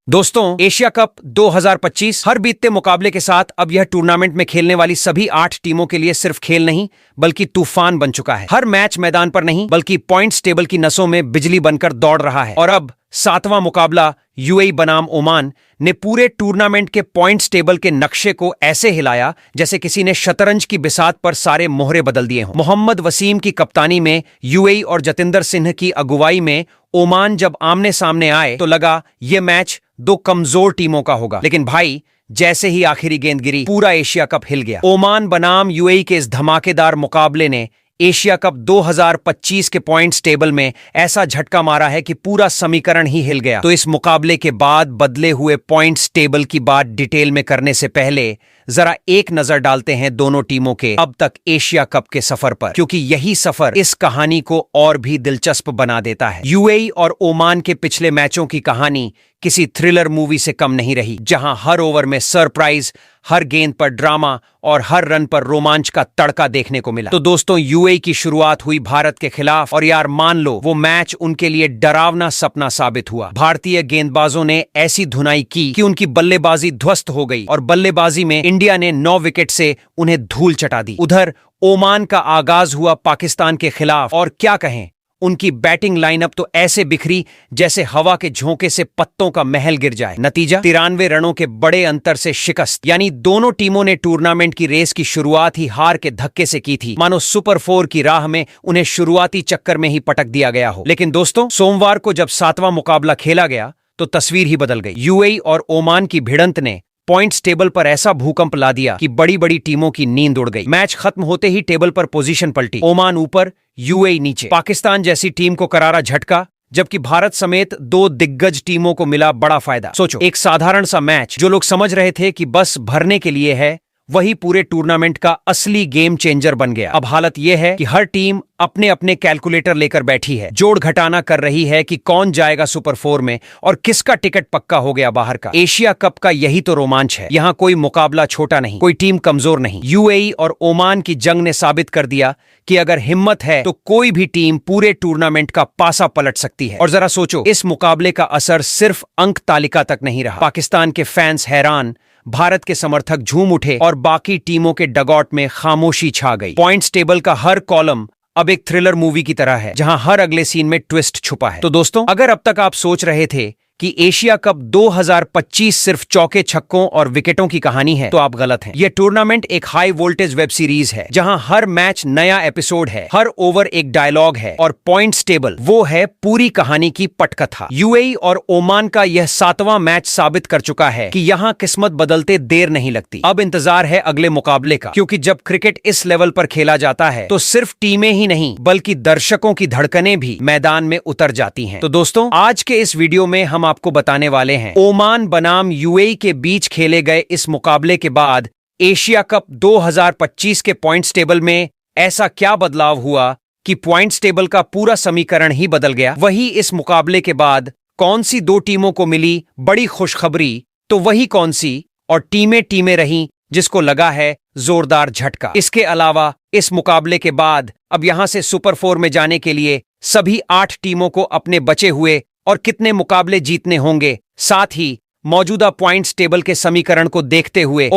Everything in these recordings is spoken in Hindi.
दोस्तों, एशिया कप 2025 हर बीतते मुकाबले के साथ अब यह टूर्नामेंट में खेलने वाली सभी 8 टीमों के लिए सिर्फ खेल नहीं बल्कि तूफान बन चुका है। हर मैच मैदान पर नहीं बल्कि पॉइंट्स टेबल की नसों में बिजली बनकर दौड़ रहा है। और अब 7वां मुकाबला यूएई बनाम ओमान ने पूरे टूर्नामेंट के पॉइंट्स टेबल के नक्शे को ऐसे हिलाया जैसे किसी ने शतरंज की बिसात पर सारे मोहरे बदल दिए हों। मोहम्मद वसीम की कप्तानी में यूएई और जतिंदर सिंह की अगुवाई में ओमान जब आमने सामने आए तो लगा ये मैच दो कमजोर टीमों का होगा। लेकिन भाई, जैसे ही आखिरी गेंद गिरी पूरा एशिया कप हिल गया। ओमान बनाम यूएई के इस धमाकेदार मुकाबले ने एशिया कप 2025 के पॉइंट्स टेबल में ऐसा झटका मारा है कि पूरा समीकरण ही हिल गया। तो इस मुकाबले के बाद बदले हुए पॉइंट्स टेबल की बात डिटेल में करने से पहले जरा एक नजर डालते हैं दोनों टीमों के अब तक एशिया कप के सफर पर, क्योंकि यही सफर इस कहानी को और भी दिलचस्प बना देता है। यूएई और ओमान के पिछले मैचों की कहानी किसी थ्रिलर मूवी से कम नहीं रही, जहां हर ओवर में सरप्राइज, हर गेंद पर ड्रामा और हर रन पर रोमांच का तड़का देखने को मिला। तो दोस्तों, यूएई की शुरुआत हुई भारत के खिलाफ और यार मान लो वो मैच उनके लिए डरावना सपना साबित हुआ। भारतीय गेंदबाजों ने ऐसी धुनाई की कि उनकी बल्लेबाजी ध्वस्त हो गई और बल्लेबाजी में इंडिया ने 9 विकेट से उन्हें धूल चटा दी। उधर ओमान का आगाज हुआ पाकिस्तान के खिलाफ और क्या कहें, उनकी बैटिंग लाइनअप तो ऐसे बिखरी जैसे हवा के झोंके से पत्तों का महल गिर जाए। नतीजा 93 रनों के बड़े अंतर से शिकस्त। यानी दोनों टीमों ने टूर्नामेंट की रेस की शुरुआत ही हार के धक्के से की थी, मानो सुपर 4 की राह में उन्हें शुरुआती चक्कर में ही पटक दिया गया हो। लेकिन दोस्तों, सोमवार को जब 7वां मुकाबला खेला गया तो तस्वीर ही बदल गई। यूएई और ओमान की भिड़ंत ने पॉइंट्स टेबल पर ऐसा भूकंप ला दिया कि बड़ी बड़ी टीमों की नींद उड़ गई। मैच खत्म होते ही टेबल पर पोजीशन पलटी। ओमान ऊपर, यूएई नीचे। पाकिस्तान जैसी टीम को करारा झटका, जबकि भारत समेत 2 दिग्गज टीमों को मिला बड़ा फायदा। सोचो, एक साधारण सा मैच जो लोग समझ रहे थे कि बस भरने के लिए है, वही पूरे टूर्नामेंट का असली गेम चेंजर बन गया। अब हालत यह है कि हर टीम अपने अपने कैलकुलेटर लेकर बैठी है, जोड़ घटाना कर रही है कि कौन जाएगा सुपर 4 में और किसका टिकट पक्का हो गया बाहर का। एशिया कप का यही तो रोमांच है। यहाँ कोई मुकाबला छोटा नहीं, कोई टीम कमजोर नहीं। यूएई और ओमान की जंग ने साबित कर दिया कि अगर हिम्मत है तो कोई भी टीम पूरे टूर्नामेंट का पासा पलट सकती है। और जरा सोचो, इस मुकाबले का असर सिर्फ अंक तालिका तक नहीं रहा। पाकिस्तान के फैंस हैरान, भारत के समर्थक झूम उठे और बाकी टीमों के डगआउट में खामोशी छा गई। पॉइंट्स टेबल का हर कॉलम अब एक थ्रिलर मूवी की तरह है, जहां हर अगले सीन में ट्विस्ट छुपा है। तो दोस्तों, अगर अब तक आप सोच रहे थे कि एशिया कप 2025 सिर्फ चौके छक्कों और विकेटों की कहानी है, तो आप गलत हैं। यह टूर्नामेंट एक हाई वोल्टेज वेब सीरीज है, जहां हर मैच नया एपिसोड है, हर ओवर एक डायलॉग है और पॉइंट्स टेबल वो है पूरी कहानी की पटकथा। यूएई और ओमान का यह 7वां मैच साबित कर चुका है कि यहाँ किस्मत बदलते देर नहीं लगती। अब इंतजार है अगले मुकाबले का, क्योंकि जब क्रिकेट इस लेवल पर खेला जाता है तो सिर्फ टीमें ही नहीं बल्कि दर्शकों की धड़कनें भी मैदान में उतर जाती हैं। तो दोस्तों, आज के इस वीडियो में हम आपको बताने वाले हैं ओमान बनाम यूएई के बीच खेले गए इस मुकाबले के बाद एशिया कप 2025 के पॉइंट्स टेबल में ऐसा क्या बदलाव हुआ कि पॉइंट्स टेबल का पूरा समीकरण ही बदल गया। वही इस मुकाबले के बाद कौन सी 2 टीमों को मिली बड़ी खुशखबरी, तो वही कौन सी और टीमें टीमें रहीं जिसको लगा है जोरदार झटका। इसके अलावा इस मुकाबले के बाद अब यहां से सुपर 4 में जाने के लिए सभी 8 टीमों को अपने बचे हुए और कितने मुकाबले जीतने होंगे, साथ ही मौजूदा पॉइंट्स टेबल के समीकरण को देखते हुए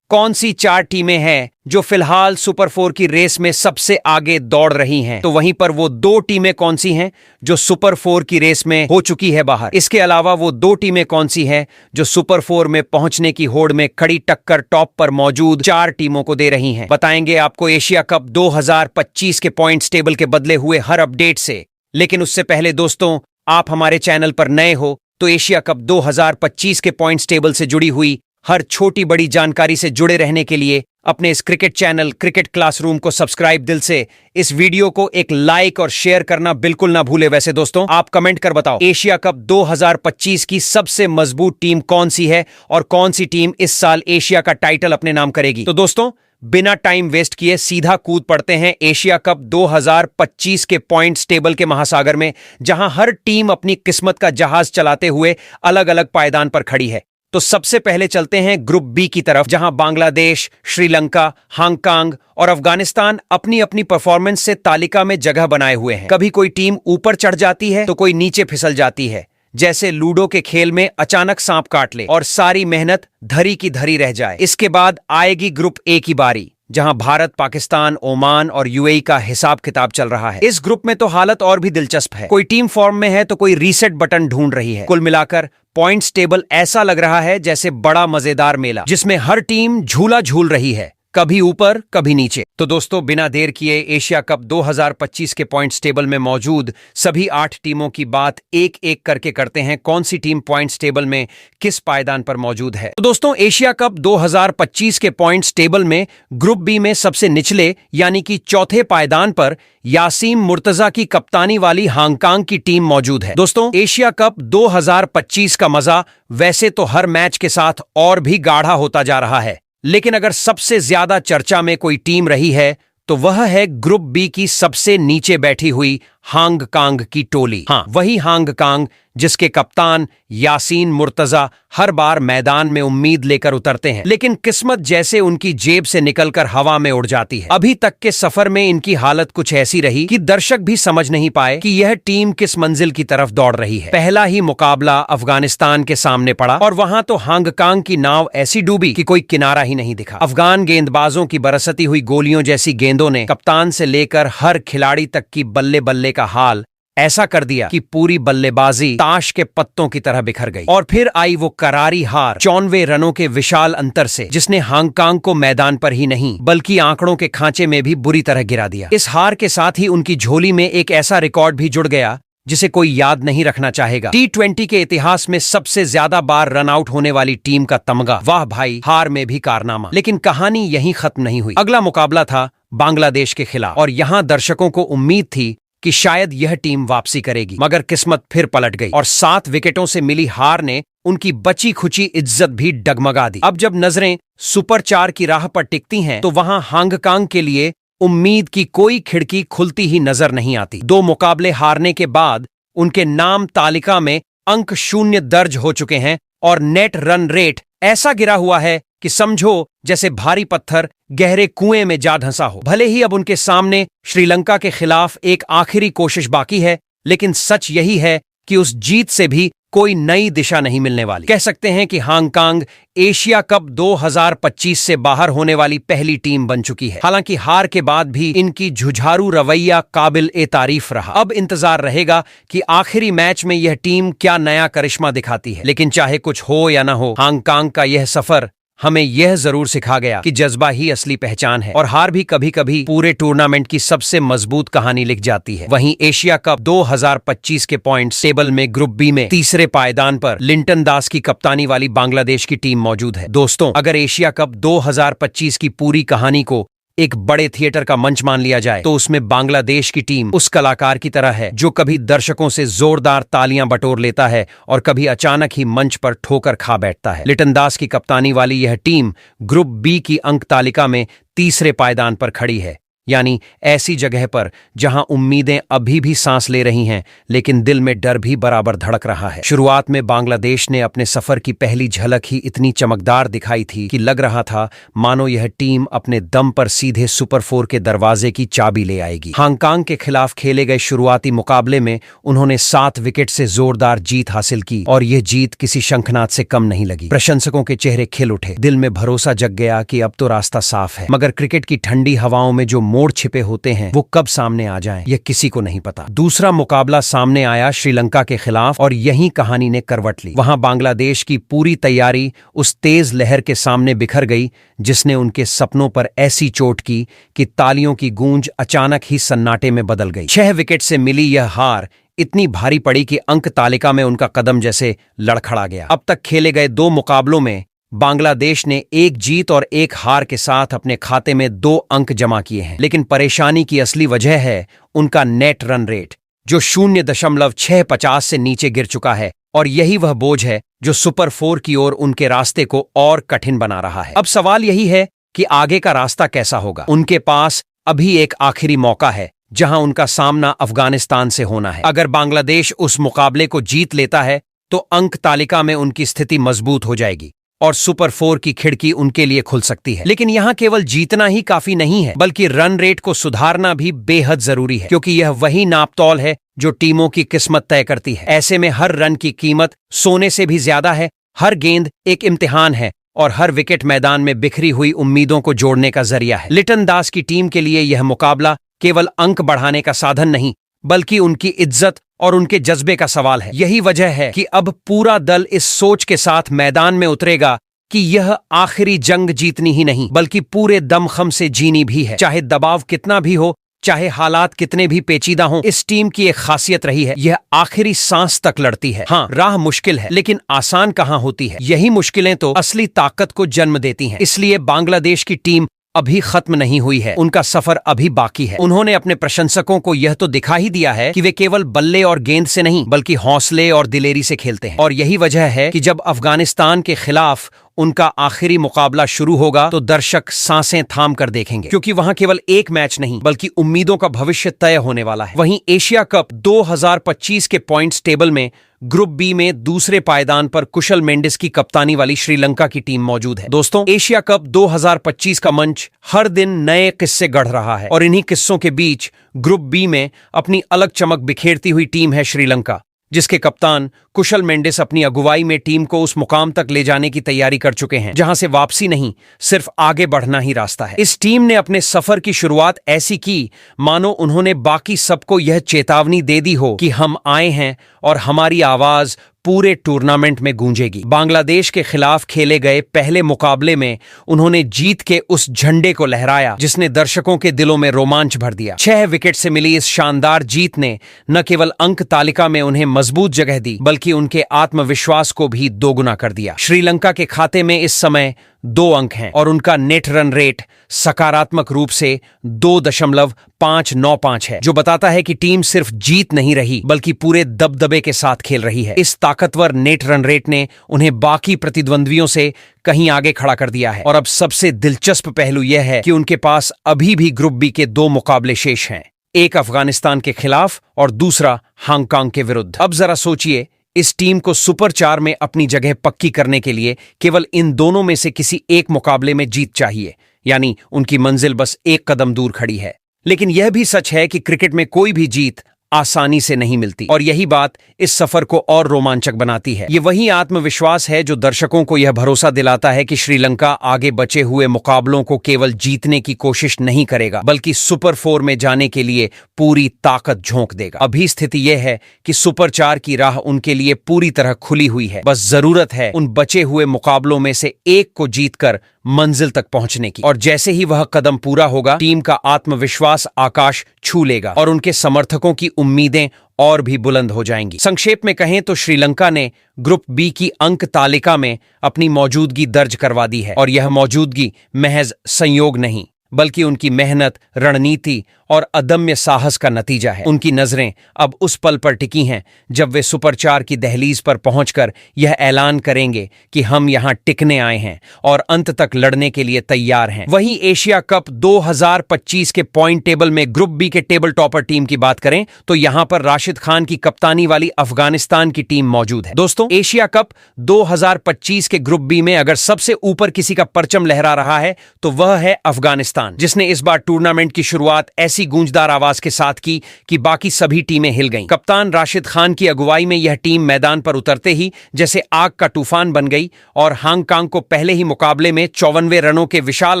कौन सी 4 टीमें हैं जो फिलहाल सुपर 4 की रेस में सबसे आगे दौड़ रही हैं, तो वहीं पर वो 2 टीमें कौन सी हैं जो सुपर 4 की रेस में हो चुकी है बाहर। इसके अलावा वो 2 टीमें कौन सी हैं जो सुपर 4 में पहुंचने की होड़ में कड़ी टक्कर टॉप पर मौजूद 4 टीमों को दे रही हैं। बताएंगे आपको एशिया कप 2025 के पॉइंट्स टेबल के बदले हुए हर अपडेट से। लेकिन उससे पहले दोस्तों, आप हमारे चैनल पर नए हो तो एशिया कप 2025 के पॉइंट्स टेबल से जुड़ी हुई हर छोटी बड़ी जानकारी से जुड़े रहने के लिए अपने इस क्रिकेट चैनल क्रिकेट क्लासरूम को सब्सक्राइब दिल से, इस वीडियो को एक लाइक और शेयर करना बिल्कुल ना भूले। वैसे दोस्तों, आप कमेंट कर बताओ एशिया कप 2025 की सबसे मजबूत टीम कौन सी है और कौन सी टीम इस साल एशिया का टाइटल अपने नाम करेगी। तो दोस्तों, बिना टाइम वेस्ट किए सीधा कूद पड़ते हैं एशिया कप 2025 के पॉइंट्स टेबल के महासागर में, जहां हर टीम अपनी किस्मत का जहाज चलाते हुए अलग अलग पायदान पर खड़ी है। तो सबसे पहले चलते हैं ग्रुप बी की तरफ, जहां बांग्लादेश, श्रीलंका, हांगकांग और अफगानिस्तान अपनी अपनी परफॉर्मेंस से तालिका में जगह बनाए हुए हैं। कभी कोई टीम ऊपर चढ़ जाती है तो कोई नीचे फिसल जाती है, जैसे लूडो के खेल में अचानक सांप काट ले और सारी मेहनत धरी की धरी रह जाए। इसके बाद आएगी ग्रुप ए की बारी, जहां भारत, पाकिस्तान, ओमान और यूएई का हिसाब किताब चल रहा है। इस ग्रुप में तो हालत और भी दिलचस्प है। कोई टीम फॉर्म में है तो कोई रीसेट बटन ढूंढ रही है। कुल मिलाकर पॉइंट्स टेबल ऐसा लग रहा है जैसे बड़ा मजेदार मेला, जिसमें हर टीम झूला झूल रही है, कभी ऊपर कभी नीचे। तो दोस्तों, बिना देर किए एशिया कप 2025 के पॉइंट्स टेबल में मौजूद सभी 8 टीमों की बात एक एक करके करते हैं। कौन सी टीम पॉइंट्स टेबल में किस पायदान पर मौजूद है। तो दोस्तों, एशिया कप 2025 के पॉइंट्स टेबल में ग्रुप बी में सबसे निचले यानी कि चौथे पायदान पर यासीम मुर्तजा की कप्तानी वाली हांगकांग की टीम मौजूद है। दोस्तों, एशिया कप 2025 का मजा वैसे तो हर मैच के साथ और भी गाढ़ा होता जा रहा है, लेकिन अगर सबसे ज्यादा चर्चा में कोई टीम रही है तो वह है ग्रुप बी की सबसे नीचे बैठी हुई हांगकांग की टोली। हाँ, वही हांगकांग जिसके कप्तान यासीन मुर्तजा हर बार मैदान में उम्मीद लेकर उतरते हैं, लेकिन किस्मत जैसे उनकी जेब से निकलकर हवा में उड़ जाती है। अभी तक के सफर में इनकी हालत कुछ ऐसी रही कि दर्शक भी समझ नहीं पाए कि यह टीम किस मंजिल की तरफ दौड़ रही है। पहला ही मुकाबला अफगानिस्तान के सामने पड़ा और वहां तो हांगकांग की नाव ऐसी डूबी कि कोई किनारा ही नहीं दिखा। अफगान गेंदबाजों की बरसती हुई गोलियों जैसी गेंदों ने कप्तान से लेकर हर खिलाड़ी तक की बल्ले बल्ले का हाल ऐसा कर दिया कि पूरी बल्लेबाजी ताश के पत्तों की तरह बिखर गई। और फिर आई वो करारी हार 94 रनों के विशाल अंतर से, जिसने हांगकांग को मैदान पर ही नहीं बल्कि आंकड़ों के खांचे में भी बुरी तरह गिरा दिया। इस हार के साथ ही उनकी झोली में एक ऐसा रिकॉर्ड भी जुड़ गया जिसे कोई याद नहीं रखना चाहेगा। T20 के इतिहास में सबसे ज्यादा बार रन आउट होने वाली टीम का तमगा। वाह भाई, हार में भी कारनामा। लेकिन कहानी यहीं खत्म नहीं हुई। अगला मुकाबला था बांग्लादेश के खिलाफ और यहां दर्शकों को उम्मीद थी कि शायद यह टीम वापसी करेगी, मगर किस्मत फिर पलट गई और 7 विकेटों से मिली हार ने उनकी बची खुची इज्जत भी डगमगा दी। अब जब नजरें सुपर 4 की राह पर टिकती हैं तो वहां हांगकांग के लिए उम्मीद की कोई खिड़की खुलती ही नजर नहीं आती। 2 मुकाबले हारने के बाद उनके नाम तालिका में अंक 0 दर्ज हो चुके हैं और नेट रन रेट ऐसा गिरा हुआ है कि समझो जैसे भारी पत्थर गहरे कुएं में जा धंसा हो। भले ही अब उनके सामने श्रीलंका के खिलाफ एक आखिरी कोशिश बाकी है, लेकिन सच यही है कि उस जीत से भी कोई नई दिशा नहीं मिलने वाली। कह सकते हैं कि हांगकांग एशिया कप 2025 से बाहर होने वाली पहली टीम बन चुकी है। हालांकि हार के बाद भी इनकी जुझारू रवैया काबिल ए तारीफ रहा। अब इंतजार रहेगा कि आखिरी मैच में यह टीम क्या नया करिश्मा दिखाती है। लेकिन चाहे कुछ हो या ना हो, हांगकांग का यह सफर हमें यह जरूर सिखा गया कि जज्बा ही असली पहचान है और हार भी कभी कभी पूरे टूर्नामेंट की सबसे मजबूत कहानी लिख जाती है। वहीं एशिया कप 2025 के पॉइंट्स टेबल में ग्रुप बी में तीसरे पायदान पर लिंटन दास की कप्तानी वाली बांग्लादेश की टीम मौजूद है। दोस्तों, अगर एशिया कप 2025 की पूरी कहानी को एक बड़े थिएटर का मंच मान लिया जाए तो उसमें बांग्लादेश की टीम उस कलाकार की तरह है जो कभी दर्शकों से जोरदार तालियां बटोर लेता है और कभी अचानक ही मंच पर ठोकर खा बैठता है। लिटन दास की कप्तानी वाली यह टीम ग्रुप बी की अंक तालिका में तीसरे पायदान पर खड़ी है, यानी ऐसी जगह पर जहां उम्मीदें अभी भी सांस ले रही हैं, लेकिन दिल में डर भी बराबर धड़क रहा है। शुरुआत में बांग्लादेश ने अपने सफर की पहली झलक ही इतनी चमकदार दिखाई थी कि लग रहा था मानो यह टीम अपने दम पर सीधे सुपर 4 के दरवाजे की चाबी ले आएगी। हांगकांग के खिलाफ खेले गए शुरुआती मुकाबले में उन्होंने 7 विकेट से जोरदार जीत हासिल की और यह जीत किसी शंखनाद से कम नहीं लगी। प्रशंसकों के चेहरे खिल उठे, दिल में भरोसा जग गया कि अब तो रास्ता साफ है। मगर क्रिकेट की ठंडी हवाओं में जो मोड़ छिपे होते हैं वो कब सामने आ जाएं, यह किसी को नहीं पता। दूसरा मुकाबला सामने आया श्रीलंका के खिलाफ और यही कहानी ने करवट ली। वहां बांग्लादेश की पूरी तैयारी उस तेज लहर के सामने बिखर गई जिसने उनके सपनों पर ऐसी चोट की कि तालियों की गूंज अचानक ही सन्नाटे में बदल गई। 6 विकेट से मिली यह हार इतनी भारी पड़ी कि अंक तालिका में उनका कदम जैसे लड़खड़ा गया। अब तक खेले गए 2 मुकाबलों में बांग्लादेश ने 1 जीत और 1 हार के साथ अपने खाते में 2 अंक जमा किए हैं। लेकिन परेशानी की असली वजह है उनका नेट रन रेट जो 0.650 से नीचे गिर चुका है और यही वह बोझ है जो सुपर 4 की ओर उनके रास्ते को और कठिन बना रहा है। अब सवाल यही है कि आगे का रास्ता कैसा होगा। उनके पास अभी एक आखिरी मौका है जहां उनका सामना अफगानिस्तान से होना है। अगर बांग्लादेश उस मुकाबले को जीत लेता है तो अंक तालिका में उनकी स्थिति मजबूत हो जाएगी और सुपर 4 की खिड़की उनके लिए खुल सकती है। लेकिन यहाँ केवल जीतना ही काफी नहीं है, बल्कि रन रेट को सुधारना भी बेहद जरूरी है, क्योंकि यह वही नापतौल है जो टीमों की किस्मत तय करती है। ऐसे में हर रन की कीमत सोने से भी ज्यादा है। हर गेंद एक इम्तिहान है और हर विकेट मैदान में बिखरी हुई उम्मीदों को जोड़ने का जरिया है। लिटन दास की टीम के लिए यह मुकाबला केवल अंक बढ़ाने का साधन नहीं, बल्कि उनकी इज्जत और उनके जज्बे का सवाल है। यही वजह है कि अब पूरा दल इस सोच के साथ मैदान में उतरेगा कि यह आखिरी जंग जीतनी ही नहीं, बल्कि पूरे दमखम से जीनी भी है। चाहे दबाव कितना भी हो, चाहे हालात कितने भी पेचीदा हों, इस टीम की एक खासियत रही है, यह आखिरी सांस तक लड़ती है। हाँ, राह मुश्किल है, लेकिन आसान कहाँ होती है। यही मुश्किलें तो असली ताकत को जन्म देती हैं। इसलिए बांग्लादेश की टीम अभी खत्म नहीं हुई है, उनका सफर अभी बाकी है। उन्होंने अपने प्रशंसकों को यह तो दिखा ही दिया है कि वे केवल बल्ले और गेंद से नहीं, बल्कि हौसले और दिलेरी से खेलते हैं। और यही वजह है कि जब अफगानिस्तान के खिलाफ उनका आखिरी मुकाबला शुरू होगा तो दर्शक सांसें थाम कर देखेंगे, क्योंकि वहां केवल एक मैच नहीं, बल्कि उम्मीदों का भविष्य तय होने वाला है। वहीं एशिया कप 2025 के पॉइंट्स टेबल में ग्रुप बी में दूसरे पायदान पर कुशल मेंडिस की कप्तानी वाली श्रीलंका की टीम मौजूद है। दोस्तों, एशिया कप 2025 का मंच हर दिन नए किस्से गढ़ रहा है, और इन्हीं किस्सों के बीच ग्रुप बी में अपनी अलग चमक बिखेरती हुई टीम है श्रीलंका, जिसके कप्तान कुशल मेंडिस अपनी अगुवाई में टीम को उस मुकाम तक ले जाने की तैयारी कर चुके हैं जहां से वापसी नहीं, सिर्फ आगे बढ़ना ही रास्ता है। इस टीम ने अपने सफर की शुरुआत ऐसी की मानो उन्होंने बाकी सबको यह चेतावनी दे दी हो कि हम आए हैं और हमारी आवाज पूरे टूर्नामेंट में गूंजेगी। बांग्लादेश के खिलाफ खेले गए पहले मुकाबले में उन्होंने जीत के उस झंडे को लहराया जिसने दर्शकों के दिलों में रोमांच भर दिया। 6 विकेट से मिली इस शानदार जीत ने न केवल अंक तालिका में उन्हें मजबूत जगह दी, बल्कि उनके आत्मविश्वास को भी दोगुना कर दिया। श्रीलंका के खाते में इस समय 2 अंक हैं और उनका नेट रन रेट सकारात्मक रूप से 2.595 है, जो बताता है कि टीम सिर्फ जीत नहीं रही, बल्कि पूरे दबदबे के साथ खेल रही है। इस ताकतवर नेट रन रेट ने उन्हें बाकी प्रतिद्वंद्वियों से कहीं आगे खड़ा कर दिया है। और अब सबसे दिलचस्प पहलू यह है कि उनके पास अभी भी ग्रुप बी के 2 मुकाबले शेष हैं, एक अफगानिस्तान के खिलाफ और दूसरा हांगकांग के विरुद्ध। अब जरा सोचिए, इस टीम को सुपर 4 में अपनी जगह पक्की करने के लिए केवल इन दोनों में से किसी एक मुकाबले में जीत चाहिए, यानी उनकी मंजिल बस एक कदम दूर खड़ी है। लेकिन यह भी सच है कि क्रिकेट में कोई भी जीत आसानी से नहीं मिलती, और यही बात इस सफर को और रोमांचक बनाती है। ये वही आत्मविश्वास है जो दर्शकों को यह भरोसा दिलाता है कि श्रीलंका आगे बचे हुए मुकाबलों को केवल जीतने की कोशिश नहीं करेगा, बल्कि सुपर 4 में जाने के लिए पूरी ताकत झोंक देगा। अभी स्थिति यह है कि सुपर 4 की राह उनके लिए पूरी तरह खुली हुई है। बस जरूरत है उन बचे हुए मुकाबलों में से एक को जीतकर मंजिल तक पहुंचने की। और जैसे ही वह कदम पूरा होगा, टीम का आत्मविश्वास आकाश छू लेगा और उनके समर्थकों की उम्मीदें और भी बुलंद हो जाएंगी। संक्षेप में कहें तो श्रीलंका ने ग्रुप बी की अंक तालिका में अपनी मौजूदगी दर्ज करवा दी है, और यह मौजूदगी महज संयोग नहीं, बल्कि उनकी मेहनत, रणनीति और अदम्य साहस का नतीजा है। उनकी नजरें अब उस पल पर टिकी हैं जब वे सुपर 4 की दहलीज पर पहुंचकर यह ऐलान करेंगे कि हम यहां टिकने आए हैं और अंत तक लड़ने के लिए तैयार हैं। वहीं एशिया कप 2025 के पॉइंट टेबल में ग्रुप बी के टेबल टॉपर टीम की बात करें तो यहां पर राशिद खान की कप्तानी वाली अफगानिस्तान की टीम मौजूद है। दोस्तों, एशिया कप 2025 के ग्रुप बी में अगर सबसे ऊपर किसी का परचम लहरा रहा है तो वह है अफगानिस्तान, जिसने इस बार टूर्नामेंट की शुरुआत ऐसी गूंजदार आवाज के साथ की कि बाकी सभी टीमें हिल गईं। कप्तान राशिद खान की अगुवाई में यह टीम मैदान पर उतरते ही जैसे आग का तूफान बन गई और हांगकांग को पहले ही मुकाबले में 54 रनों के विशाल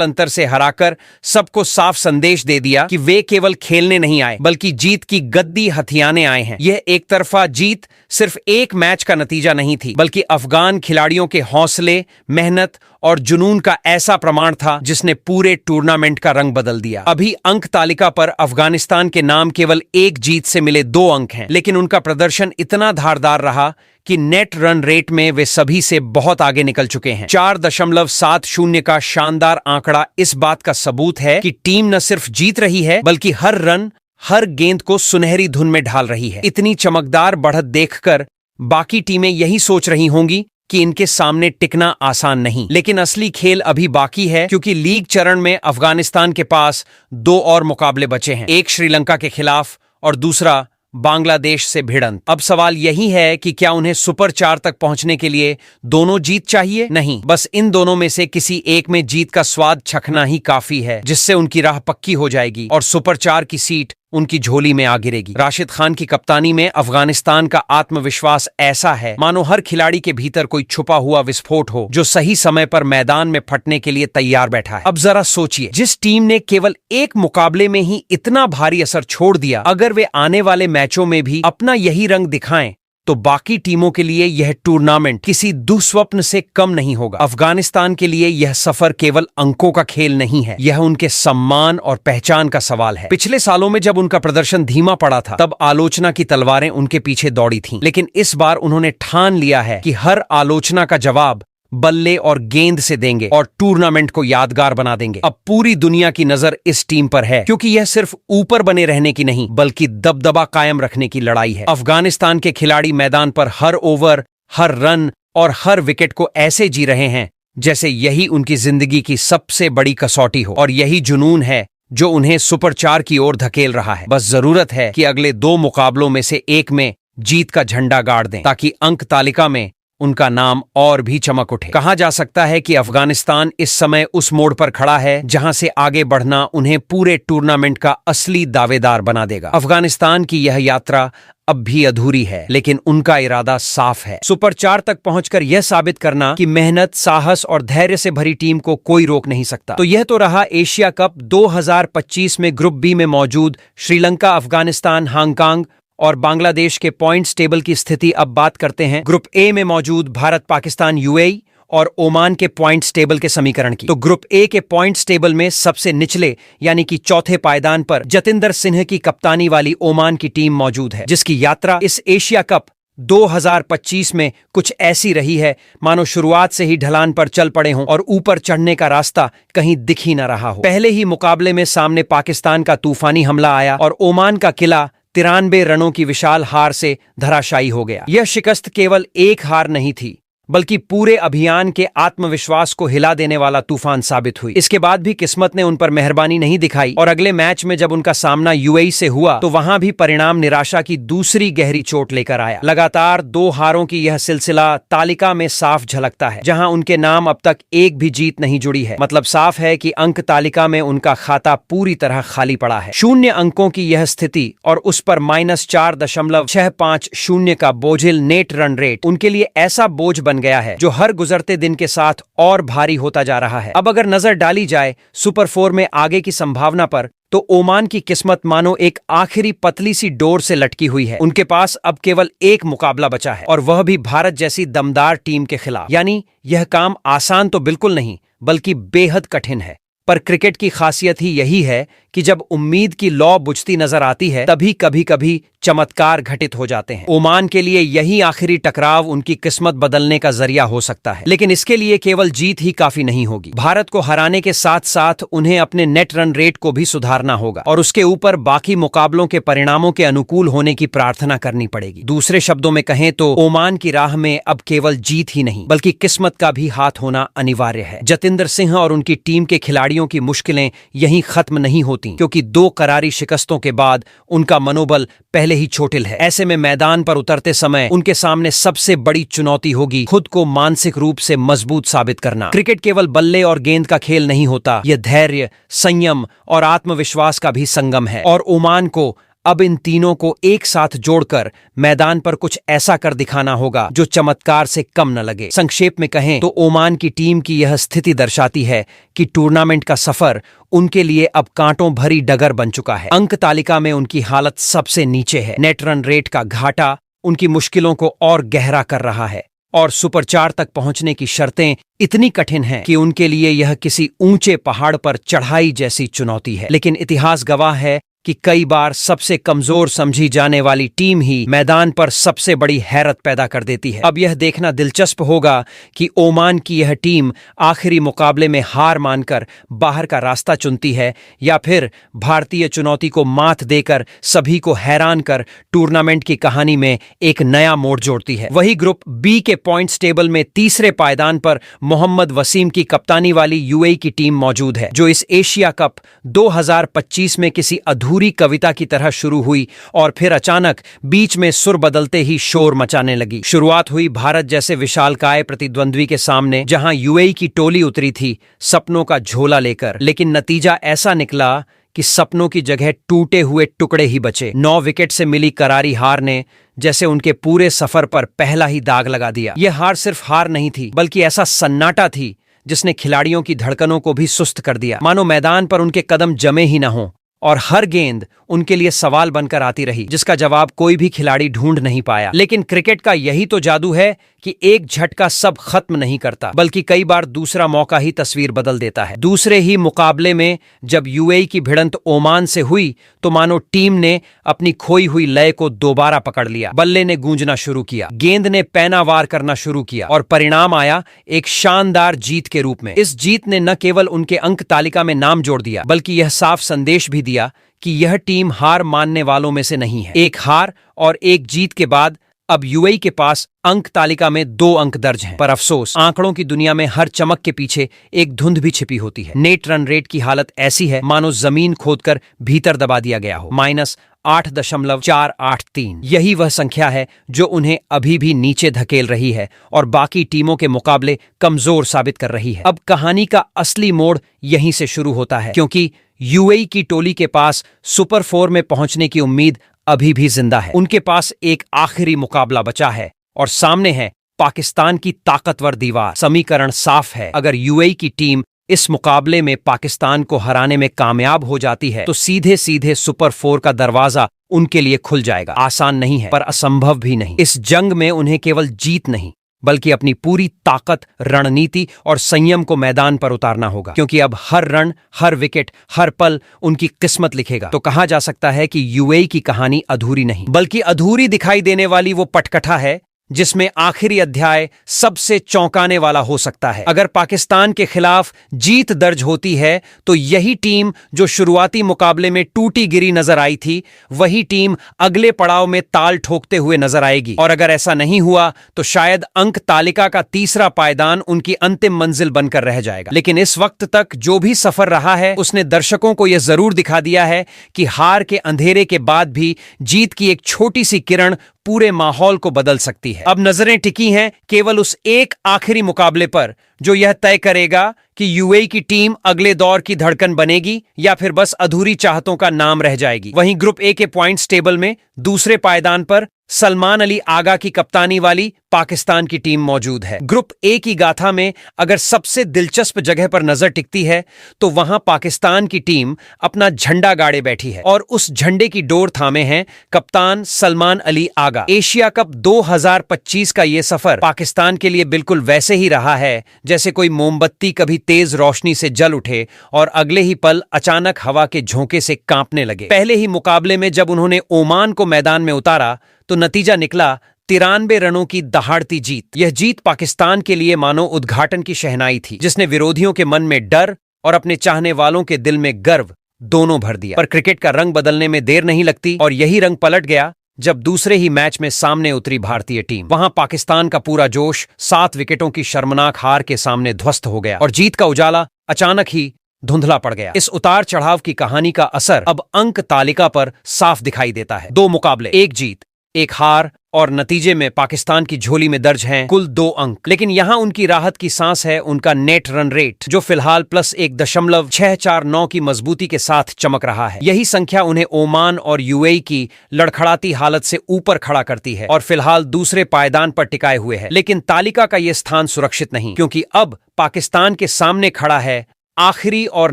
अंतर से हराकर सबको साफ संदेश दे दिया कि वे केवल खेलने नहीं आए, बल्कि जीत की गद्दी हथियाने आए हैं। यह एक तरफा जीत सिर्फ एक मैच का नतीजा नहीं थी, बल्कि अफगान खिलाड़ियों के हौसले, मेहनत और जुनून का ऐसा प्रमाण था जिसने पूरे टूर्नामेंट का रंग बदल दिया। अभी अंक तालिका पर अफगानिस्तान के नाम केवल एक जीत से मिले 2 अंक हैं, लेकिन उनका प्रदर्शन इतना धारदार रहा कि नेट रन रेट में वे सभी से बहुत आगे निकल चुके हैं। 4.70 का शानदार आंकड़ा इस बात का सबूत है कि टीम न सिर्फ जीत रही है, बल्कि हर रन, हर गेंद को सुनहरी धुन में ढाल रही है। इतनी चमकदार बढ़त देखकर बाकी टीमें यही सोच रही होंगी कि इनके सामने टिकना आसान नहीं। लेकिन असली खेल अभी बाकी है, क्योंकि लीग चरण में अफगानिस्तान के पास 2 और मुकाबले बचे हैं, एक श्रीलंका के खिलाफ और दूसरा बांग्लादेश से भिड़ंत। अब सवाल यही है कि क्या उन्हें सुपर 4 तक पहुंचने के लिए दोनों जीत चाहिए? नहीं, बस इन दोनों में से किसी एक में जीत का स्वाद चखना ही काफी है, जिससे उनकी राह पक्की हो जाएगी और सुपर 4 की सीट उनकी झोली में आ गिरेगी। राशिद खान की कप्तानी में अफगानिस्तान का आत्मविश्वास ऐसा है मानो हर खिलाड़ी के भीतर कोई छुपा हुआ विस्फोट हो जो सही समय पर मैदान में फटने के लिए तैयार बैठा है। अब जरा सोचिए, जिस टीम ने केवल एक मुकाबले में ही इतना भारी असर छोड़ दिया, अगर वे आने वाले मैचों में भी अपना यही रंग दिखाएं तो बाकी टीमों के लिए यह टूर्नामेंट किसी दुस्वप्न से कम नहीं होगा। अफगानिस्तान के लिए यह सफर केवल अंकों का खेल नहीं है, यह उनके सम्मान और पहचान का सवाल है। पिछले सालों में जब उनका प्रदर्शन धीमा पड़ा था, तब आलोचना की तलवारें उनके पीछे दौड़ी थीं, लेकिन इस बार उन्होंने ठान लिया है कि हर आलोचना का जवाब बल्ले और गेंद से देंगे और टूर्नामेंट को यादगार बना देंगे। अब पूरी दुनिया की नजर इस टीम पर है, क्योंकि यह सिर्फ ऊपर बने रहने की नहीं बल्कि दबदबा कायम रखने की लड़ाई है। अफगानिस्तान के खिलाड़ी मैदान पर हर ओवर, हर रन और हर विकेट को ऐसे जी रहे हैं जैसे यही उनकी जिंदगी की सबसे बड़ी कसौटी हो, और यही जुनून है जो उन्हें सुपर 4 की ओर धकेल रहा है। बस जरूरत है कि अगले 2 मुकाबलों में से एक में जीत का झंडा गाड़ दें, ताकि अंक तालिका में उनका नाम और भी चमक उठे। कहा जा सकता है कि अफगानिस्तान इस समय उस मोड़ पर खड़ा है जहां से आगे बढ़ना उन्हें पूरे टूर्नामेंट का असली दावेदार बना देगा। अफगानिस्तान की यह यात्रा अब भी अधूरी है, लेकिन उनका इरादा साफ है, सुपर 4 तक पहुंचकर यह साबित करना कि मेहनत, साहस और धैर्य से भरी टीम को कोई रोक नहीं सकता। तो यह तो रहा एशिया कप 2025 में ग्रुप बी में मौजूद श्रीलंका, अफगानिस्तान, हांगकांग और बांग्लादेश के पॉइंट्स टेबल की स्थिति। अब बात करते हैं ग्रुप ए में मौजूद भारत, पाकिस्तान, यूएई और ओमान के पॉइंट्स टेबल के समीकरण की। तो ग्रुप ए के पॉइंट्स टेबल में सबसे निचले यानी कि चौथे पायदान पर जतिंदर सिंह की कप्तानी वाली ओमान की टीम मौजूद है, जिसकी यात्रा इस एशिया कप 2025 में कुछ ऐसी रही है मानो शुरुआत से ही ढलान पर चल पड़े हों और ऊपर चढ़ने का रास्ता कहीं दिख ही न रहा हो। पहले ही मुकाबले में सामने पाकिस्तान का तूफानी हमला आया और ओमान का किला 93 रनों की विशाल हार से धराशायी हो गया। यह शिकस्त केवल एक हार नहीं थी, बल्कि पूरे अभियान के आत्मविश्वास को हिला देने वाला तूफान साबित हुई। इसके बाद भी किस्मत ने उन पर मेहरबानी नहीं दिखाई और अगले मैच में जब उनका सामना यूएई से हुआ तो वहां भी परिणाम निराशा की दूसरी गहरी चोट लेकर आया। लगातार 2 हारों की यह सिलसिला तालिका में साफ झलकता है, जहां उनके नाम अब तक एक भी जीत नहीं जुड़ी है। मतलब साफ है कि अंक तालिका में उनका खाता पूरी तरह खाली पड़ा है। 0 अंकों की यह स्थिति और उस पर -4.650 का बोझिल नेट रन रेट उनके लिए ऐसा बोझ बन गया है जो हर गुजरते दिन के साथ और भारी होता जा रहा है। अब अगर नजर डाली जाए सुपर 4 में आगे की संभावना पर, तो ओमान की किस्मत मानो एक आखिरी पतली सी डोर से लटकी हुई है। उनके पास अब केवल एक मुकाबला बचा है और वह भी भारत जैसी दमदार टीम के खिलाफ। यानी यह काम आसान तो बिल्कुल नहीं बल्कि बेहद कठिन है। पर क्रिकेट की खासियत ही यही है कि जब उम्मीद की लौ बुझती नजर आती है तभी कभी कभी चमत्कार घटित हो जाते हैं। ओमान के लिए यही आखिरी टकराव उनकी किस्मत बदलने का जरिया हो सकता है, लेकिन इसके लिए केवल जीत ही काफी नहीं होगी। भारत को हराने के साथ साथ उन्हें अपने नेट रन रेट को भी सुधारना होगा और उसके ऊपर बाकी मुकाबलों के परिणामों के अनुकूल होने की प्रार्थना करनी पड़ेगी। दूसरे शब्दों में कहें तो ओमान की राह में अब केवल जीत ही नहीं बल्कि किस्मत का भी हाथ होना अनिवार्य है। जतिंदर सिंह और उनकी टीम के खिलाड़ियों की मुश्किलें यहीं खत्म नहीं होती, क्योंकि 2 करारी शिकस्तों के बाद उनका मनोबल पहले ही चोटिल है। ऐसे में मैदान पर उतरते समय उनके सामने सबसे बड़ी चुनौती होगी खुद को मानसिक रूप से मजबूत साबित करना। क्रिकेट केवल बल्ले और गेंद का खेल नहीं होता, यह धैर्य, संयम और आत्मविश्वास का भी संगम है। और ओमान को अब इन तीनों को एक साथ जोड़कर मैदान पर कुछ ऐसा कर दिखाना होगा जो चमत्कार से कम न लगे। संक्षेप में कहें तो ओमान की टीम की यह स्थिति दर्शाती है कि टूर्नामेंट का सफर उनके लिए अब कांटों भरी डगर बन चुका है। अंक तालिका में उनकी हालत सबसे नीचे है। नेट रन रेट का घाटा उनकी मुश्किलों को और गहरा कर रहा है और सुपर 4 तक पहुंचने की शर्तें इतनी कठिन हैं कि उनके लिए यह किसी ऊंचे पहाड़ पर चढ़ाई जैसी चुनौती है। लेकिन इतिहास गवाह है कि कई बार सबसे कमजोर समझी जाने वाली टीम ही मैदान पर सबसे बड़ी हैरत पैदा कर देती है। अब यह देखना दिलचस्प होगा कि ओमान की यह टीम आखिरी मुकाबले में हार मानकर बाहर का रास्ता चुनती है या फिर भारतीय चुनौती को मात देकर सभी को हैरान कर टूर्नामेंट की कहानी में एक नया मोड़ जोड़ती है। वही ग्रुप बी के पॉइंट्स टेबल में तीसरे पायदान पर मोहम्मद वसीम की कप्तानी वाली यूएई की टीम मौजूद है, जो इस एशिया कप 2025 में किसी अधूरे अधूरी कविता की तरह शुरू हुई और फिर अचानक बीच में सुर बदलते ही शोर मचाने लगी। शुरुआत हुई भारत जैसे विशालकाय प्रतिद्वंद्वी के सामने, जहां यूएई की टोली उतरी थी सपनों का झोला लेकर, लेकिन नतीजा ऐसा निकला कि सपनों की जगह टूटे हुए टुकड़े ही बचे। 9 विकेट से मिली करारी हार ने जैसे उनके पूरे सफर पर पहला ही दाग लगा दिया। यह हार सिर्फ हार नहीं थी, बल्कि ऐसा सन्नाटा थी जिसने खिलाड़ियों की धड़कनों को भी सुस्त कर दिया, मानो मैदान पर उनके कदम जमे ही न हों और हर गेंद उनके लिए सवाल बनकर आती रही, जिसका जवाब कोई भी खिलाड़ी ढूंढ नहीं पाया। लेकिन क्रिकेट का यही तो जादू है कि एक झटका सब खत्म नहीं करता, बल्कि कई बार दूसरा मौका ही तस्वीर बदल देता है। दूसरे ही मुकाबले में जब यूएई की भिड़ंत ओमान से हुई तो मानो टीम ने अपनी खोई हुई लय को दोबारा पकड़ लिया। बल्ले ने गूंजना शुरू किया, गेंद ने पैना वार करना शुरू किया और परिणाम आया एक शानदार जीत के रूप में। इस जीत ने न केवल उनके अंक तालिका में नाम जोड़ दिया, बल्कि यह साफ संदेश भी दिया कि यह टीम हार मानने वालों में से नहीं है। एक हार और एक जीत के बाद अब यूएई के पास अंक तालिका में 2 अंक दर्ज हैं। पर अफसोस, आंकड़ों की दुनिया में हर चमक के पीछे एक धुंध भी छिपी होती है। नेट रन रेट की हालत ऐसी है मानो जमीन खोदकर भीतर दबा दिया गया हो, -8.483। यही वह संख्या है जो उन्हें अभी भी नीचे धकेल रही है और बाकी टीमों के मुकाबले कमजोर साबित कर रही है। अब कहानी का असली मोड़ यहीं से शुरू होता है, क्योंकि यूएई की टोली के पास सुपर 4 में पहुंचने की उम्मीद अभी भी जिंदा है। उनके पास एक आखिरी मुकाबला बचा है और सामने है पाकिस्तान की ताकतवर दीवार। समीकरण साफ है, अगर यूएई की टीम इस मुकाबले में पाकिस्तान को हराने में कामयाब हो जाती है तो सीधे सीधे सुपर 4 का दरवाजा उनके लिए खुल जाएगा। आसान नहीं है, पर असंभव भी नहीं। इस जंग में उन्हें केवल जीत नहीं, बल्कि अपनी पूरी ताकत, रणनीति और संयम को मैदान पर उतारना होगा, क्योंकि अब हर रन, हर विकेट, हर पल उनकी किस्मत लिखेगा। तो कहा जा सकता है कि यूएई की कहानी अधूरी नहीं, बल्कि अधूरी दिखाई देने वाली वो पटकथा है जिसमें आखिरी अध्याय सबसे चौंकाने वाला हो सकता है। अगर पाकिस्तान के खिलाफ जीत दर्ज होती है तो यही टीम जो शुरुआती मुकाबले में टूटी गिरी नजर आई थी, वही टीम अगले पड़ाव में ताल ठोकते हुए नजर आएगी। और अगर ऐसा नहीं हुआ तो शायद अंक तालिका का तीसरा पायदान उनकी अंतिम मंजिल बनकर रह जाएगा। लेकिन इस वक्त तक जो भी सफर रहा है, उसने दर्शकों को यह जरूर दिखा दिया है कि हार के अंधेरे के बाद भी जीत की एक छोटी सी किरण पूरे माहौल को बदल सकती है। अब नजरें टिकी हैं केवल उस एक आखिरी मुकाबले पर जो यह तय करेगा कि यूएई की टीम अगले दौर की धड़कन बनेगी या फिर बस अधूरी चाहतों का नाम रह जाएगी। वहीं ग्रुप ए के पॉइंट्स टेबल में दूसरे पायदान पर सलमान अली आगा की कप्तानी वाली पाकिस्तान की टीम मौजूद है। ग्रुप ए की गाथा में अगर सबसे दिलचस्प जगह पर नजर टिकती है तो वहां पाकिस्तान की टीम अपना झंडा गाड़े बैठी है और उस झंडे की डोर थामे हैं कप्तान सलमान अली आगा। एशिया कप 2025 का ये सफर पाकिस्तान के लिए बिल्कुल वैसे ही रहा है जैसे कोई मोमबत्ती कभी तेज रोशनी से जल उठे और अगले ही पल अचानक हवा के झोंके से कांपने लगे। पहले ही मुकाबले में जब उन्होंने ओमान को मैदान में उतारा तो नतीजा निकला 93 रनों की दहाड़ती जीत। यह जीत पाकिस्तान के लिए मानो उद्घाटन की शहनाई थी, जिसने विरोधियों के मन में डर और अपने चाहने वालों के दिल में गर्व दोनों भर दिया। पर क्रिकेट का रंग बदलने में देर नहीं लगती और यही रंग पलट गया जब दूसरे ही मैच में सामने उतरी भारतीय टीम। वहां पाकिस्तान का पूरा जोश 7 विकेटों की शर्मनाक हार के सामने ध्वस्त हो गया और जीत का उजाला अचानक ही धुंधला पड़ गया। इस उतार चढ़ाव की कहानी का असर अब अंक तालिका पर साफ दिखाई देता है। 2 मुकाबले, 1 जीत, 1 हार और नतीजे में पाकिस्तान की झोली में दर्ज हैं कुल 2 अंक। लेकिन यहां उनकी राहत की सांस है उनका नेट रन रेट, जो फिलहाल +1.649 की मजबूती के साथ चमक रहा है। यही संख्या उन्हें ओमान और यूएई की लड़खड़ाती हालत से ऊपर खड़ा करती है और फिलहाल दूसरे पायदान पर टिकाए हुए है। लेकिन तालिका का यह स्थान सुरक्षित नहीं, क्योंकि अब पाकिस्तान के सामने खड़ा है आखिरी और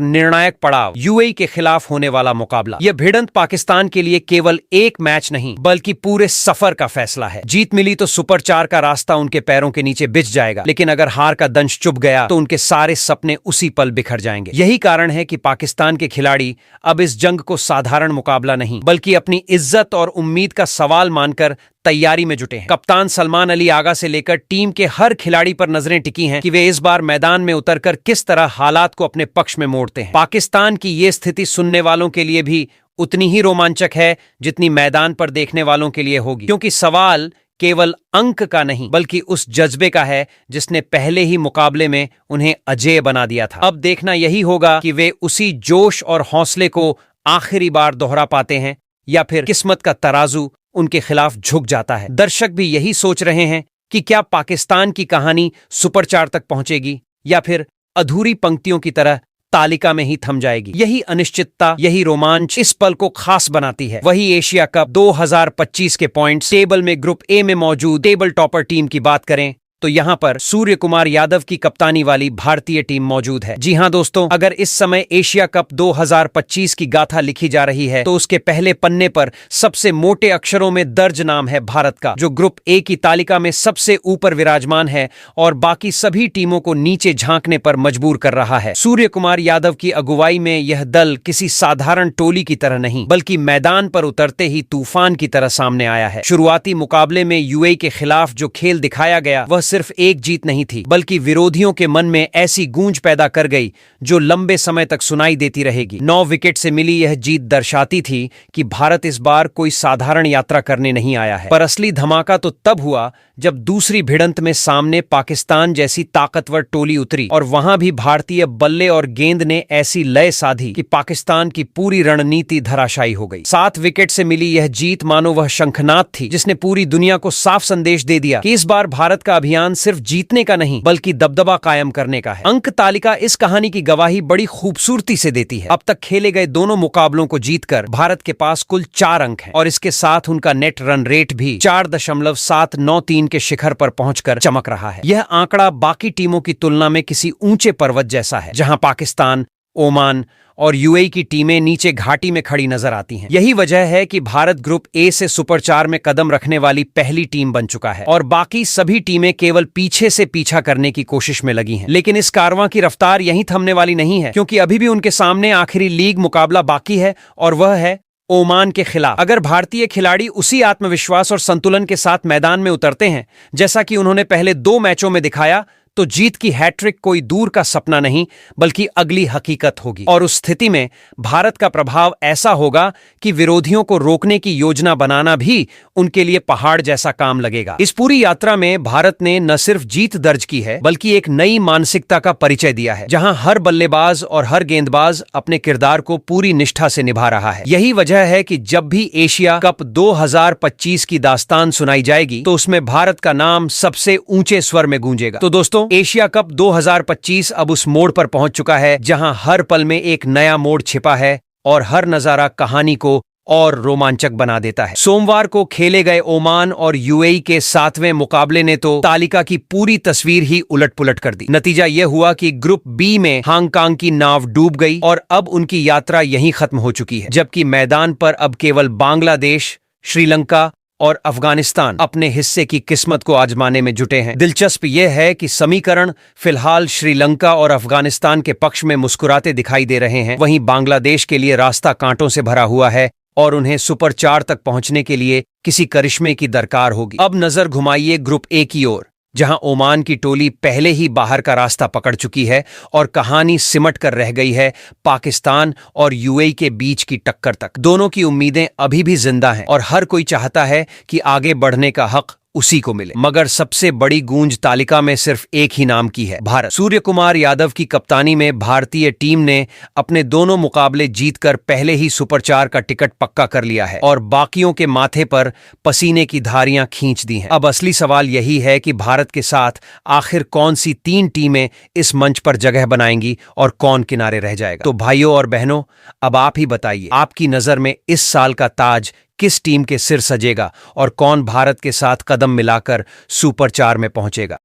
निर्णायक पड़ाव, यूएई के खिलाफ होने वाला मुकाबला। यह भिड़ंत पाकिस्तान के लिए केवल एक मैच नहीं बल्कि पूरे सफर का फैसला है। जीत मिली तो सुपर 4 का रास्ता उनके पैरों के नीचे बिछ जाएगा, लेकिन अगर हार का दंश चुभ गया तो उनके सारे सपने उसी पल बिखर जाएंगे। यही कारण है कि पाकिस्तान के खिलाड़ी अब इस जंग को साधारण मुकाबला नहीं बल्कि अपनी इज्जत और उम्मीद का सवाल मानकर तैयारी में जुटे हैं। कप्तान सलमान अली आगा से लेकर टीम के हर खिलाड़ी पर नजरें टिकी हैं कि वे इस बार मैदान में उतरकर किस तरह हालात को अपने पक्ष में मोड़ते हैं। पाकिस्तान की ये स्थिति सुनने वालों के लिए भी उतनी ही रोमांचक है जितनी मैदान पर देखने वालों के लिए होगी, क्योंकि सवाल केवल अंक का नहीं बल्कि उस जज्बे का है जिसने पहले ही मुकाबले में उन्हें अजेय बना दिया था। अब देखना यही होगा कि वे उसी जोश और हौसले को आखिरी बार दोहरा पाते हैं या फिर किस्मत का तराजू उनके खिलाफ झुक जाता है। दर्शक भी यही सोच रहे हैं कि क्या पाकिस्तान की कहानी सुपर 4 तक पहुंचेगी या फिर अधूरी पंक्तियों की तरह तालिका में ही थम जाएगी। यही अनिश्चितता, यही रोमांच इस पल को खास बनाती है। वही एशिया कप 2025 के पॉइंट्स टेबल में ग्रुप ए में मौजूद टेबल टॉपर टीम की बात करें तो यहाँ पर सूर्य कुमार यादव की कप्तानी वाली भारतीय टीम मौजूद है। जी हां दोस्तों, अगर इस समय एशिया कप 2025 की गाथा लिखी जा रही है तो उसके पहले पन्ने पर सबसे मोटे अक्षरों में दर्ज नाम है भारत का, जो ग्रुप ए की तालिका में सबसे ऊपर विराजमान है और बाकी सभी टीमों को नीचे झांकने पर मजबूर कर रहा है। सूर्य कुमार यादव की अगुवाई में यह दल किसी साधारण टोली की तरह नहीं, बल्कि मैदान पर उतरते ही तूफान की तरह सामने आया है। शुरुआती मुकाबले में यूएई के खिलाफ जो खेल दिखाया गया वह सिर्फ एक जीत नहीं थी, बल्कि विरोधियों के मन में ऐसी गूंज पैदा कर गई जो लंबे समय तक सुनाई देती रहेगी। 9 विकेट से मिली यह जीत दर्शाती थी कि भारत इस बार कोई साधारण यात्रा करने नहीं आया है। पर असली धमाका तो तब हुआ जब दूसरी भिड़ंत में सामने पाकिस्तान जैसी ताकतवर टोली उतरी और वहां भी भारतीय बल्ले और गेंद ने ऐसी लय साधी कि पाकिस्तान की पूरी रणनीति धराशायी हो गई। 7 विकेट से मिली यह जीत मानो वह शंखनाद थी जिसने पूरी दुनिया को साफ संदेश दे दिया कि इस बार भारत का अभियान सिर्फ जीतने का नहीं बल्कि दबदबा कायम करने का है। अंक तालिका इस कहानी की गवाही बड़ी खूबसूरती से देती है। अब तक खेले गए दोनों मुकाबलों को जीतकर भारत के पास कुल 4 अंक हैं और इसके साथ उनका नेट रन रेट भी 4.793 के शिखर पर पहुंचकर चमक रहा है। यह आंकड़ा बाकी टीमों की तुलना में किसी ऊंचे पर्वत जैसा है, जहां पाकिस्तान, ओमान और यूएई की टीमें नीचे घाटी में खड़ी नजर आती हैं। यही वजह है कि भारत ग्रुप ए से सुपर 4 में कदम रखने वाली पहली टीम बन चुका है और बाकी सभी टीमें केवल पीछे से पीछा करने की कोशिश में लगी हैं। लेकिन इस कारवां की रफ्तार यहीं थमने वाली नहीं है, क्योंकि अभी भी उनके सामने आखिरी लीग मुकाबला बाकी है और वह है ओमान के खिलाफ। अगर भारतीय खिलाड़ी उसी आत्मविश्वास और संतुलन के साथ मैदान में उतरते हैं जैसा कि उन्होंने पहले 2 मैचों में दिखाया, तो जीत की हैट्रिक कोई दूर का सपना नहीं बल्कि अगली हकीकत होगी। और उस स्थिति में भारत का प्रभाव ऐसा होगा कि विरोधियों को रोकने की योजना बनाना भी उनके लिए पहाड़ जैसा काम लगेगा। इस पूरी यात्रा में भारत ने न सिर्फ जीत दर्ज की है बल्कि एक नई मानसिकता का परिचय दिया है, जहां हर बल्लेबाज और हर गेंदबाज अपने किरदार को पूरी निष्ठा से निभा रहा है। यही वजह है कि जब भी एशिया कप 2025 की दास्तान सुनाई जाएगी तो उसमें भारत का नाम सबसे ऊंचे स्वर में गूंजेगा। तो दोस्तों, एशिया कप 2025 अब उस मोड़ पर पहुंच चुका है जहां हर पल में एक नया मोड़ छिपा है और हर नजारा कहानी को और रोमांचक बना देता है। सोमवार को खेले गए ओमान और यूएई के 7वें मुकाबले ने तो तालिका की पूरी तस्वीर ही उलट-पुलट कर दी। नतीजा यह हुआ कि ग्रुप बी में हांगकांग की नाव डूब गई और अब उनकी यात्रा यहीं खत्म हो चुकी है, जबकि मैदान पर अब केवल बांग्लादेश, श्रीलंका और अफगानिस्तान अपने हिस्से की किस्मत को आजमाने में जुटे हैं। दिलचस्प यह है कि समीकरण फिलहाल श्रीलंका और अफगानिस्तान के पक्ष में मुस्कुराते दिखाई दे रहे हैं, वहीं बांग्लादेश के लिए रास्ता कांटों से भरा हुआ है और उन्हें सुपर 4 तक पहुंचने के लिए किसी करिश्मे की दरकार होगी। अब नजर घुमाइए ग्रुप ए की ओर, जहां ओमान की टोली पहले ही बाहर का रास्ता पकड़ चुकी है और कहानी सिमट कर रह गई है पाकिस्तान और यूएई के बीच की टक्कर तक। दोनों की उम्मीदें अभी भी जिंदा हैं और हर कोई चाहता है कि आगे बढ़ने का हक उसी को मिले, मगर सबसे बड़ी गूंज तालिका में सिर्फ एक ही नाम की है, भारत। सूर्य कुमार यादव की कप्तानी में भारतीय टीम ने अपने दोनों मुकाबले जीतकर पहले ही सुपर 4 का टिकट पक्का कर लिया है और बाकियों के माथे पर पसीने की धारियां खींच दी हैं। अब असली सवाल यही है कि भारत के साथ आखिर कौन सी 3 टीमें इस मंच पर जगह बनाएंगी और कौन किनारे रह जाएगा। तो भाइयों और बहनों, अब आप ही बताइए, आपकी नजर में इस साल का ताज किस टीम के सिर सजेगा और कौन भारत के साथ कदम मिलाकर सुपर 4 में पहुंचेगा।